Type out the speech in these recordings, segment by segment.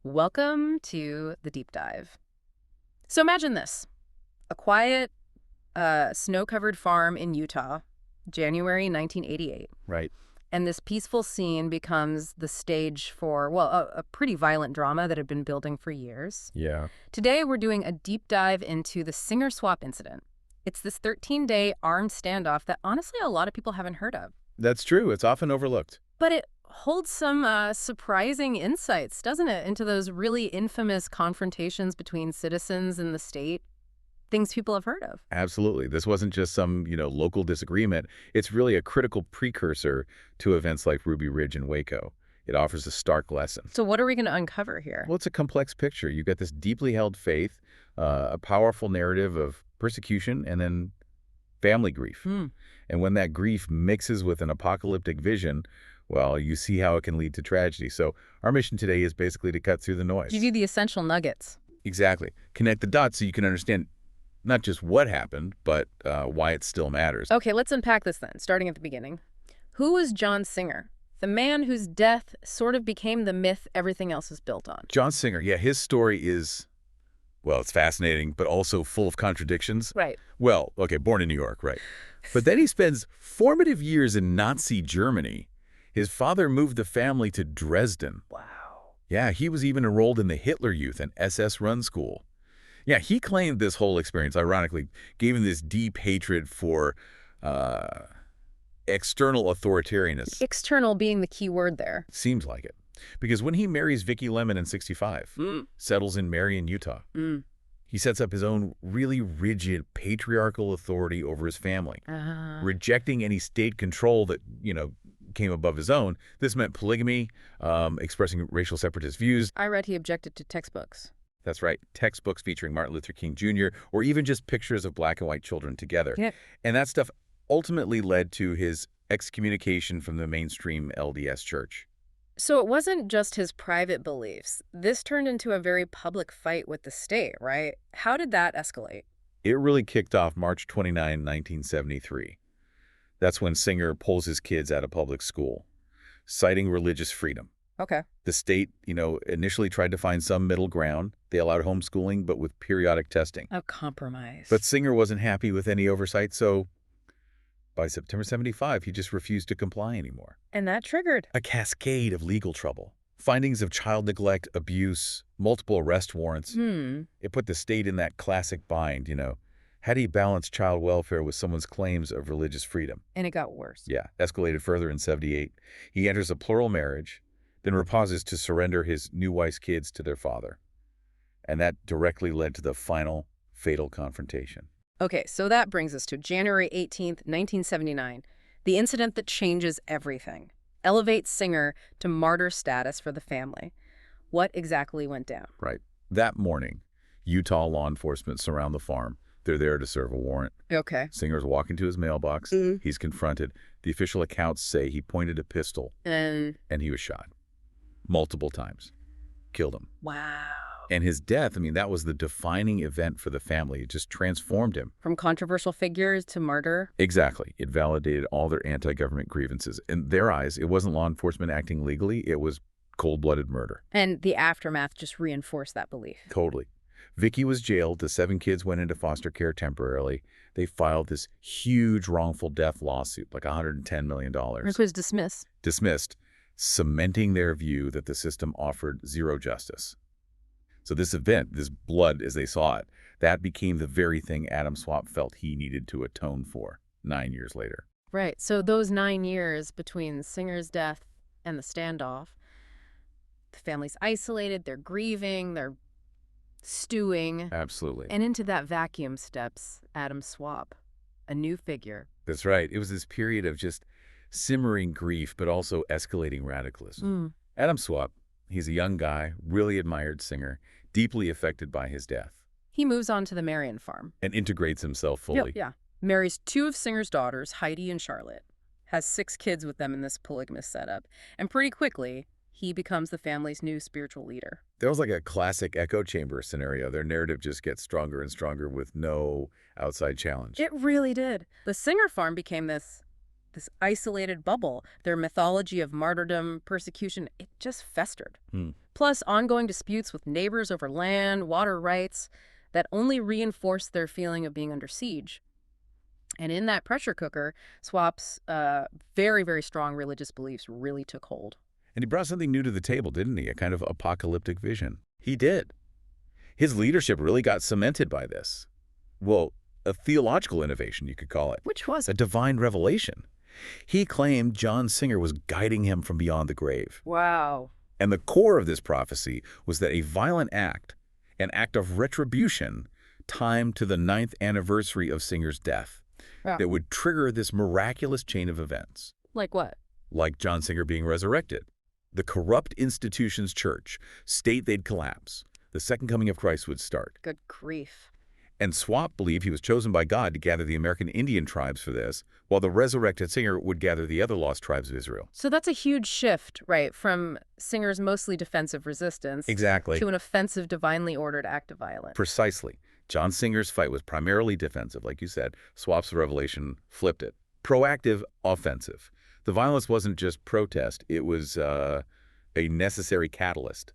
Welcome to the deep dive. So imagine this, a quiet, snow-covered farm in Utah, January 1988. Right. And this peaceful scene becomes the stage for, well, a pretty violent drama that had been building for years. Yeah. Today, we're doing a deep dive into the Singer-Swapp Incident. It's this 13-day armed standoff that honestly a lot of people haven't heard of. That's true. It's often overlooked. But it holds some surprising insights, doesn't it, into those really infamous confrontations between citizens and the state, things people have heard of. Absolutely. This wasn't just some, local disagreement. It's really a critical precursor to events like Ruby Ridge and Waco. It offers a stark lesson. So what are we going to uncover here? Well, it's a complex picture. You've got this deeply held faith, a powerful narrative of persecution, and then family grief. And when that grief mixes with an apocalyptic vision, well, you see how it can lead to tragedy. So our mission today is basically to cut through the noise. Give you the essential nuggets. Exactly. Connect the dots so you can understand not just what happened, but why it still matters. Okay, let's unpack this then, starting at the beginning. Who was John Singer, the man whose death sort of became the myth everything else is built on? John Singer, yeah, his story is, well, it's fascinating, but also full of contradictions. Right. Well, okay, born in New York, right. But then he spends formative years in Nazi Germany. His father moved the family to Dresden. Wow. Yeah, he was even enrolled in the Hitler Youth, an SS-run school. Yeah, he claimed this whole experience, ironically, gave him this deep hatred for external authoritarianism. External being the key word there. Seems like it. Because when he marries Vicki Lemon in '65, settles in Marion, Utah, he sets up his own really rigid patriarchal authority over his family, rejecting any state control that, came above his own. This meant polygamy, expressing racial separatist views. I read he objected to textbooks. That's right, textbooks featuring Martin Luther King Jr., or even just pictures of black and white children together. Yep. And that stuff ultimately led to his excommunication from the mainstream LDS church. So it wasn't just his private beliefs. This turned into a very public fight with the state, right? How did that escalate? It really kicked off March 29, 1973. That's when Singer pulls his kids out of public school, citing religious freedom. Okay. The state, initially tried to find some middle ground. They allowed homeschooling, but with periodic testing. A compromise. But Singer wasn't happy with any oversight, so by September 75, he just refused to comply anymore. And that triggered a cascade of legal trouble. Findings of child neglect, abuse, multiple arrest warrants. It put the state in that classic bind, How do you balance child welfare with someone's claims of religious freedom? And it got worse. Yeah, escalated further in '78. He enters a plural marriage, then refuses to surrender his new wife's kids to their father. And that directly led to the final fatal confrontation. Okay, so that brings us to January 18th, 1979, the incident that changes everything, elevates Singer to martyr status for the family. What exactly went down? Right. That morning, Utah law enforcement surround the farm. They're there to serve a warrant. Okay. Singer's walking to his mailbox. He's confronted. The official accounts say he pointed a pistol and he was shot multiple times. Killed him. Wow. And his death, that was the defining event for the family. It just transformed him. From controversial figures to martyr? Exactly. It validated all their anti-government grievances. In their eyes, it wasn't law enforcement acting legally. It was cold-blooded murder. And the aftermath just reinforced that belief. Totally. Vicki was jailed. The 7 kids went into foster care temporarily. They filed this huge wrongful death lawsuit, like $110 million. It was dismissed. Dismissed, cementing their view that the system offered zero justice. So this event, this blood as they saw it, that became the very thing Adam Swapp felt he needed to atone for 9 years later. Right. So those 9 years between Singer's death and the standoff, the family's isolated, they're grieving, they're stewing. Absolutely. And into that vacuum steps Adam Swapp, a new figure. That's right. It was this period of just simmering grief, but also escalating radicalism. Adam Swapp, he's a young guy, really admired Singer, deeply affected by his death. He moves on to the Marion farm. And integrates himself fully. Yeah. Marries 2 of Singer's daughters, Heidi and Charlotte. Has 6 kids with them in this polygamous setup. And pretty quickly, he becomes the family's new spiritual leader. That was like a classic echo chamber scenario. Their narrative just gets stronger and stronger with no outside challenge. It really did. The Singer farm became this isolated bubble. Their mythology of martyrdom, persecution, it just festered. plus ongoing disputes with neighbors over land, water rights, that only reinforced their feeling of being under siege. And in that pressure cooker, Swapp's very, very strong religious beliefs really took hold. And he brought something new to the table, didn't he? A kind of apocalyptic vision. He did. His leadership really got cemented by this. Well, a theological innovation, you could call it. Which was a divine revelation. He claimed John Singer was guiding him from beyond the grave. Wow. And the core of this prophecy was that a violent act, an act of retribution, timed to the 9th anniversary of Singer's death, that would trigger this miraculous chain of events. Like what? Like John Singer being resurrected. The corrupt institution's church, state they'd collapse. The second coming of Christ would start. Good grief. And Swapp believed he was chosen by God to gather the American Indian tribes for this, while the resurrected Singer would gather the other lost tribes of Israel. So that's a huge shift, right, from Singer's mostly defensive resistance to an offensive, divinely ordered act of violence. Precisely. John Singer's fight was primarily defensive, like you said. Swapp's revelation flipped it. Proactive, offensive. The violence wasn't just protest, it was a necessary catalyst.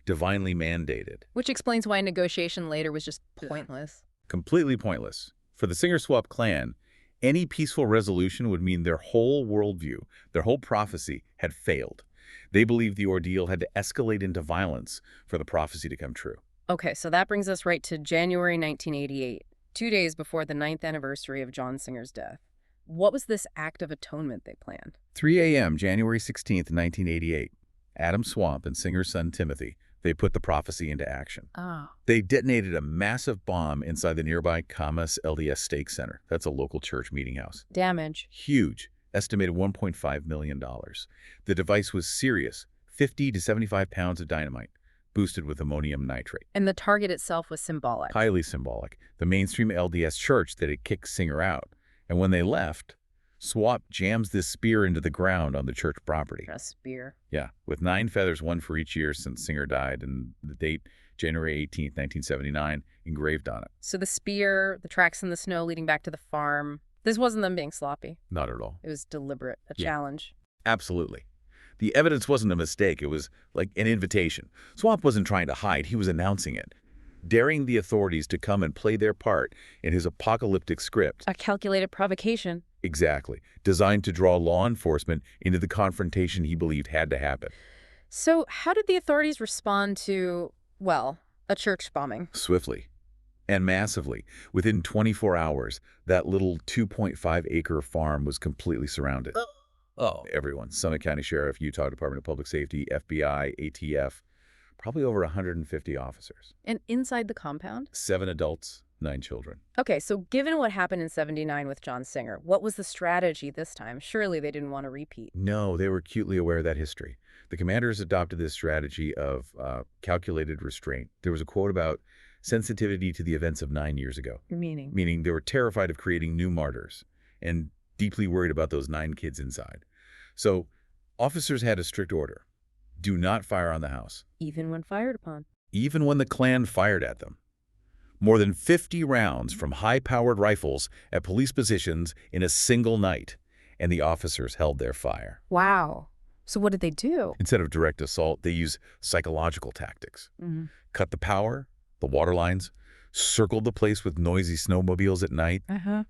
Divinely mandated. Which explains why negotiation later was just pointless. Completely pointless. For the Singer-Swapp clan, any peaceful resolution would mean their whole worldview, their whole prophecy, had failed. They believed the ordeal had to escalate into violence for the prophecy to come true. Okay, so that brings us right to January 1988, 2 days before the 9th anniversary of John Singer's death. What was this act of atonement they planned? 3 a.m., January 16th, 1988. Adam Swapp and Singer's son Timothy, they put the prophecy into action. Oh. They detonated a massive bomb inside the nearby Camas LDS Stake Center. That's a local church meeting house. Damage. Huge. Estimated $1.5 million. The device was serious. 50 to 75 pounds of dynamite, boosted with ammonium nitrate. And the target itself was symbolic. Highly symbolic. The mainstream LDS church that had kicked Singer out. And when they left, Swapp jams this spear into the ground on the church property. A spear. Yeah, with 9 feathers, one for each year since Singer died, and the date, January 18th, 1979, engraved on it. So the spear, the tracks in the snow leading back to the farm, this wasn't them being sloppy. Not at all. It was deliberate, a challenge. Absolutely. The evidence wasn't a mistake. It was like an invitation. Swapp wasn't trying to hide. He was announcing it, daring the authorities to come and play their part in his apocalyptic script. A calculated provocation. Exactly. Designed to draw law enforcement into the confrontation he believed had to happen. So how did the authorities respond to, well, a church bombing? Swiftly and massively. Within 24 hours, that little 2.5-acre farm was completely surrounded. Oh. Everyone. Summit County Sheriff, Utah Department of Public Safety, FBI, ATF, probably over 150 officers. And inside the compound? 7 adults, 9 children. Okay, so given what happened in '79 with John Singer, what was the strategy this time? Surely they didn't want to repeat. No, they were acutely aware of that history. The commanders adopted this strategy of calculated restraint. There was a quote about sensitivity to the events of 9 years ago. Meaning? Meaning they were terrified of creating new martyrs and deeply worried about those 9 kids inside. So officers had a strict order. Do not fire on the house. Even when fired upon. Even when the Klan fired at them. More than 50 rounds from high-powered rifles at police positions in a single night, and the officers held their fire. Wow. So what did they do? Instead of direct assault, they used psychological tactics. Cut the power, the water lines, circled the place with noisy snowmobiles at night,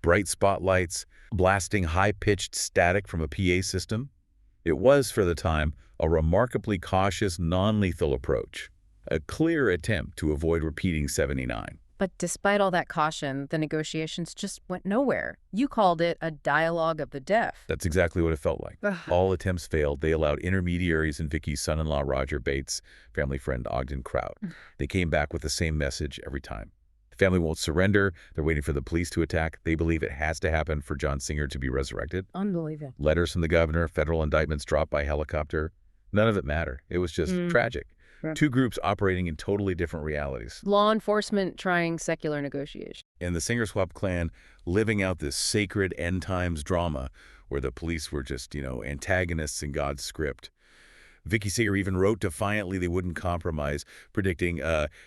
bright spotlights, blasting high-pitched static from a PA system. It was, for the time, a remarkably cautious, non-lethal approach, a clear attempt to avoid repeating '79. But despite all that caution, the negotiations just went nowhere. You called it a dialogue of the deaf. That's exactly what it felt like. All attempts failed. They allowed intermediaries and Vicky's son-in-law, Roger Bates, family friend Ogden Kraut. They came back with the same message every time. The family won't surrender. They're waiting for the police to attack. They believe it has to happen for John Singer to be resurrected. Unbelievable. Letters from the governor, federal indictments dropped by helicopter. None of it mattered. It was just tragic. Right. 2 groups operating in totally different realities. Law enforcement trying secular negotiation. And the Singer-Swapp clan living out this sacred end times drama where the police were just, antagonists in God's script. Vicky Singer even wrote defiantly they wouldn't compromise, predicting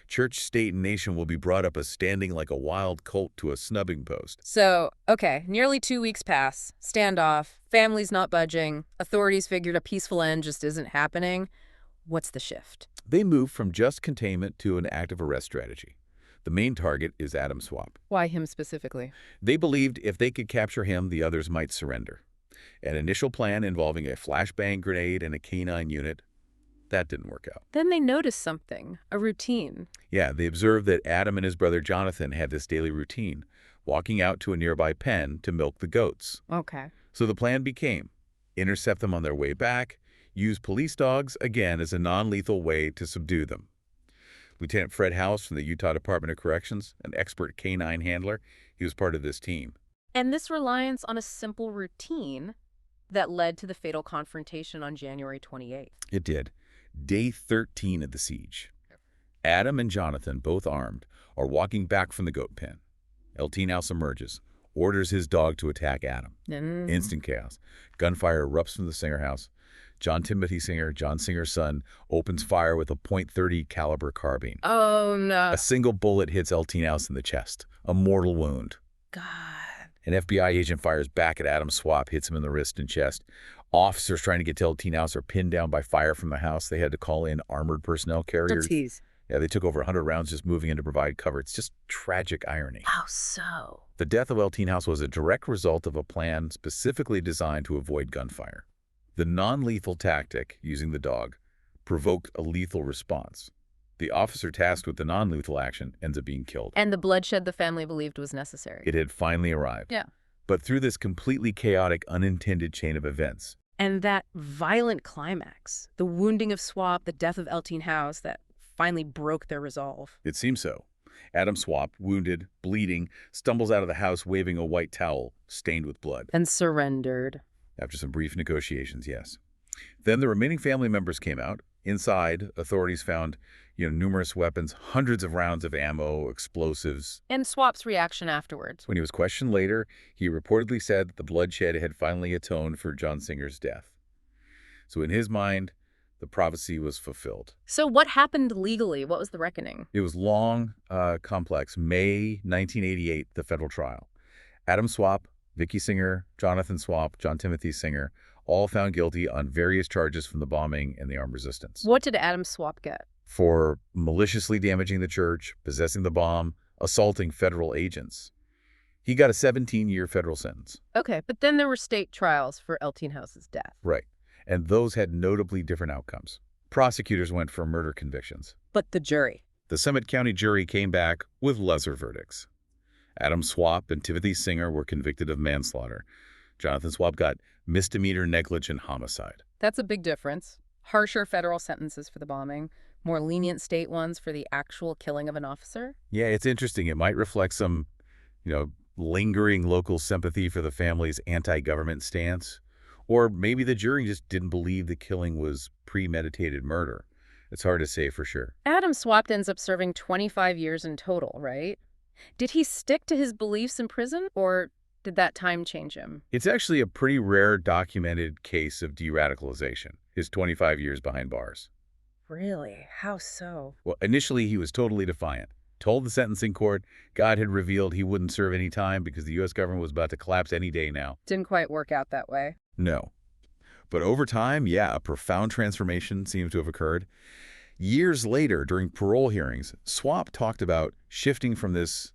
church, state, and nation will be brought up as standing like a wild colt to a snubbing post. So, okay, nearly 2 weeks pass. Standoff. Family's not budging. Authorities figured a peaceful end just isn't happening. What's the shift? They moved from just containment to an active arrest strategy. The main target is Adam Swapp. Why him specifically? They believed if they could capture him, the others might surrender. An initial plan involving a flashbang grenade and a canine unit, that didn't work out. Then they noticed something, a routine. Yeah, they observed that Adam and his brother Jonathan had this daily routine, walking out to a nearby pen to milk the goats. Okay. So the plan became, intercept them on their way back, use police dogs, again, as a non-lethal way to subdue them. Lieutenant Fred House from the Utah Department of Corrections, an expert canine handler, he was part of this team. And this reliance on a simple routine that led to the fatal confrontation on January 28th. It did. Day 13 of the siege. Adam and Jonathan, both armed, are walking back from the goat pen. House emerges, orders his dog to attack Adam. Instant chaos. Gunfire erupts from the Singer house. John Timothy Singer, John Singer's son, opens fire with a .30 caliber carbine. Oh, no. A single bullet hits House in the chest, a mortal wound. God. An FBI agent fires back at Adam Swapp, hits him in the wrist and chest. Officers trying to get to House are pinned down by fire from the house. They had to call in armored personnel carriers. Yeah, they took over 100 rounds just moving in to provide cover. It's just tragic irony. How so? The death of House was a direct result of a plan specifically designed to avoid gunfire. The non-lethal tactic, using the dog, provoked a lethal response. The officer tasked with the non-lethal action ends up being killed. And the bloodshed the family believed was necessary. It had finally arrived. Yeah. But through this completely chaotic, unintended chain of events. And that violent climax, the wounding of Swapp, the death of House, that finally broke their resolve. It seems so. Adam Swapp, wounded, bleeding, stumbles out of the house waving a white towel stained with blood. And surrendered. After some brief negotiations, yes. Then the remaining family members came out. Inside, authorities found, numerous weapons, hundreds of rounds of ammo, explosives. And Swapp's reaction afterwards. When he was questioned later, he reportedly said that the bloodshed had finally atoned for John Singer's death. So in his mind, the prophecy was fulfilled. So what happened legally? What was the reckoning? It was long, complex. May 1988, the federal trial. Adam Swapp, Vicky Singer, Jonathan Swapp, John Timothy Singer, all found guilty on various charges from the bombing and the armed resistance. What did Adam Swapp get? For maliciously damaging the church, possessing the bomb, assaulting federal agents. He got a 17-year federal sentence. Okay, but then there were state trials for House's death. Right, and those had notably different outcomes. Prosecutors went for murder convictions. But the jury? The Summit County jury came back with lesser verdicts. Adam Swapp and Timothy Singer were convicted of manslaughter. Jonathan Swapp got misdemeanor negligent homicide. That's a big difference. Harsher federal sentences for the bombing, more lenient state ones for the actual killing of an officer? Yeah, it's interesting. It might reflect some, lingering local sympathy for the family's anti-government stance. Or maybe the jury just didn't believe the killing was premeditated murder. It's hard to say for sure. Adam Swapp ends up serving 25 years in total, right? Did he stick to his beliefs in prison, or did that time change him? It's actually a pretty rare documented case of de-radicalization, his 25 years behind bars. Really? How so? Well, initially he was totally defiant. Told the sentencing court God had revealed he wouldn't serve any time because the U.S. government was about to collapse any day now. Didn't quite work out that way. No. But over time, yeah, a profound transformation seems to have occurred. Years later, during parole hearings, Swapp talked about shifting from this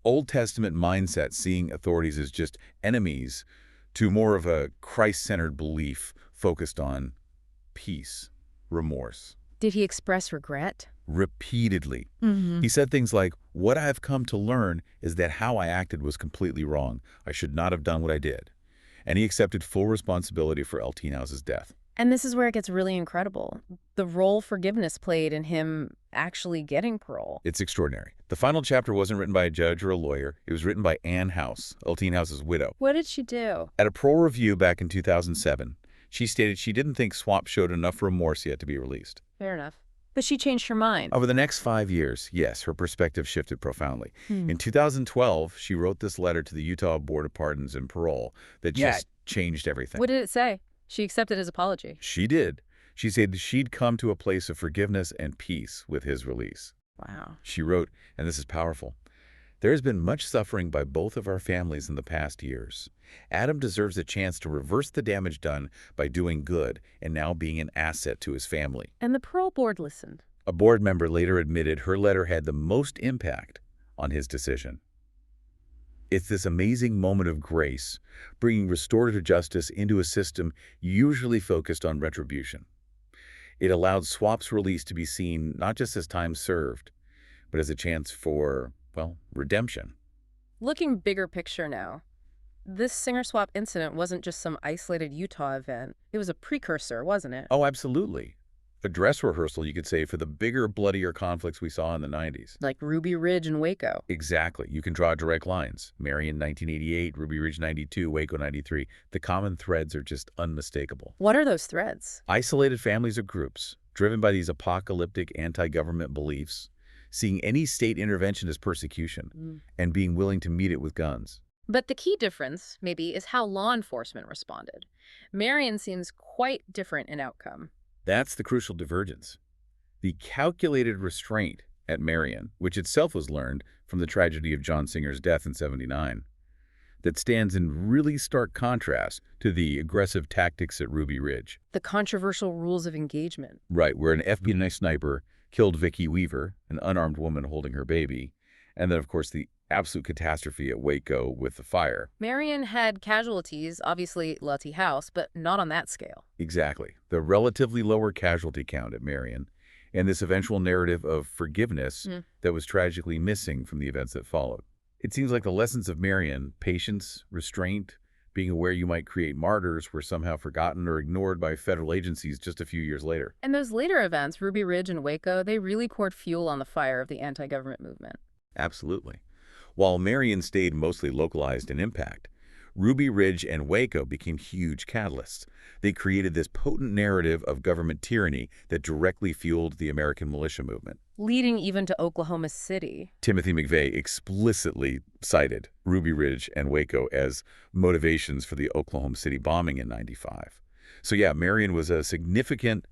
Old Testament mindset, seeing authorities as just enemies, to more of a Christ-centered belief focused on peace, remorse. Did he express regret? Repeatedly. He said things like, "What I've come to learn is that how I acted was completely wrong. I should not have done what I did." And he accepted full responsibility for House's death. And this is where it gets really incredible. The role forgiveness played in him actually getting parole. It's extraordinary. The final chapter wasn't written by a judge or a lawyer. It was written by Ann House, House's widow. What did she do? At a parole review back in 2007, she stated she didn't think Swapp showed enough remorse yet to be released. Fair enough. But she changed her mind. Over the next 5 years, yes, her perspective shifted profoundly. In 2012, she wrote this letter to the Utah Board of Pardons and Parole that just changed everything. What did it say? She accepted his apology. She did. She said she'd come to a place of forgiveness and peace with his release. Wow. She wrote, and this is powerful, There has been much suffering by both of our families in the past years. Adam deserves a chance to reverse the damage done by doing good and now being an asset to his family. And the parole board listened. A board member later admitted her letter had the most impact on his decision. It's this amazing moment of grace, bringing restorative justice into a system usually focused on retribution. It allowed Swapp's release to be seen not just as time served, but as a chance for, well, redemption. Looking bigger picture now, this Singer-Swapp incident wasn't just some isolated Utah event. It was a precursor, wasn't it? Oh, absolutely. A dress rehearsal, you could say, for the bigger, bloodier conflicts we saw in the 90s. Like Ruby Ridge and Waco. Exactly. You can draw direct lines. Marion 1988, Ruby Ridge 92, Waco 93. The common threads are just unmistakable. What are those threads? Isolated families or groups, driven by these apocalyptic anti-government beliefs, seeing any state intervention as persecution, and being willing to meet it with guns. But the key difference, maybe, is how law enforcement responded. Marion seems quite different in outcome. That's the crucial divergence. The calculated restraint at Marion, which itself was learned from the tragedy of John Singer's death in '79, that stands in really stark contrast to the aggressive tactics at Ruby Ridge. The controversial rules of engagement. Right, where an FBI sniper killed Vicki Weaver, an unarmed woman holding her baby, and then, of course, the absolute catastrophe at Waco with the fire. Marion had casualties, obviously Lutty House, but not on that scale. Exactly. The relatively lower casualty count at Marion, and this eventual narrative of forgiveness that was tragically missing from the events that followed. It seems like the lessons of Marion, patience, restraint, being aware you might create martyrs, were somehow forgotten or ignored by federal agencies just a few years later. And those later events, Ruby Ridge and Waco, they really poured fuel on the fire of the anti-government movement. Absolutely. While Marion stayed mostly localized in impact, Ruby Ridge and Waco became huge catalysts. They created this potent narrative of government tyranny that directly fueled the American militia movement. Leading even to Oklahoma City. Timothy McVeigh explicitly cited Ruby Ridge and Waco as motivations for the Oklahoma City bombing in '95. So yeah, Marion was a significant,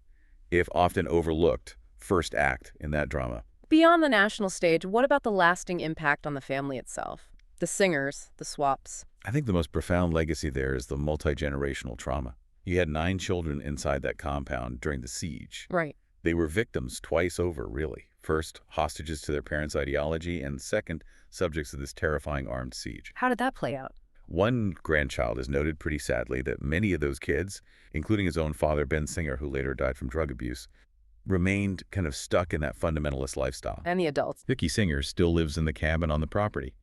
if often overlooked, first act in that drama. Beyond the national stage, what about the lasting impact on the family itself? The Singers, the Swapps. I think the most profound legacy there is the multi-generational trauma. You had 9 children inside that compound during the siege. Right. They were victims twice over, really. First, hostages to their parents' ideology, and second, subjects of this terrifying armed siege. How did that play out? One grandchild has noted pretty sadly that many of those kids, including his own father, Ben Singer, who later died from drug abuse, remained kind of stuck in that fundamentalist lifestyle. And the adults. Vicki Singer still lives in the cabin on the property.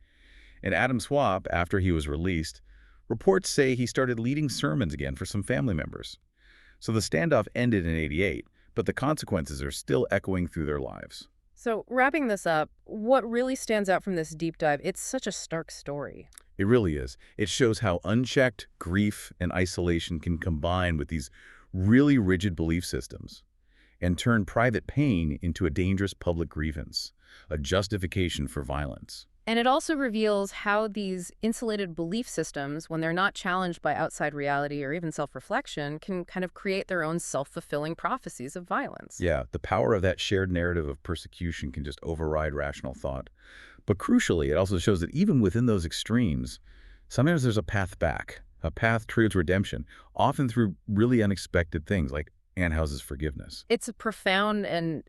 And Adam Swapp, after he was released, reports say he started leading sermons again for some family members. So the standoff ended in '88, but the consequences are still echoing through their lives. So wrapping this up, what really stands out from this deep dive, it's such a stark story. It really is. It shows how unchecked grief and isolation can combine with these really rigid belief systems and turn private pain into a dangerous public grievance, a justification for violence. And it also reveals how these insulated belief systems, when they're not challenged by outside reality or even self-reflection, can kind of create their own self-fulfilling prophecies of violence. Yeah, the power of that shared narrative of persecution can just override rational thought. But crucially, it also shows that even within those extremes, sometimes there's a path back, a path towards redemption, often through really unexpected things like Annhouse's forgiveness. It's a profound and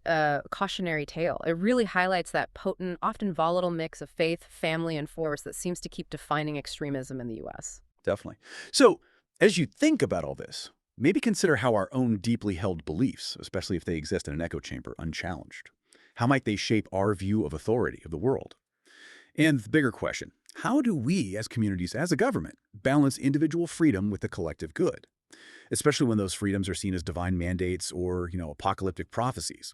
cautionary tale. It really highlights that potent, often volatile mix of faith, family, and force that seems to keep defining extremism in the U.S. Definitely. So, as you think about all this, maybe consider how our own deeply held beliefs, especially if they exist in an echo chamber unchallenged, how might they shape our view of authority, of the world? And the bigger question, how do we, as communities, as a government, balance individual freedom with the collective good? Especially when those freedoms are seen as divine mandates or, apocalyptic prophecies.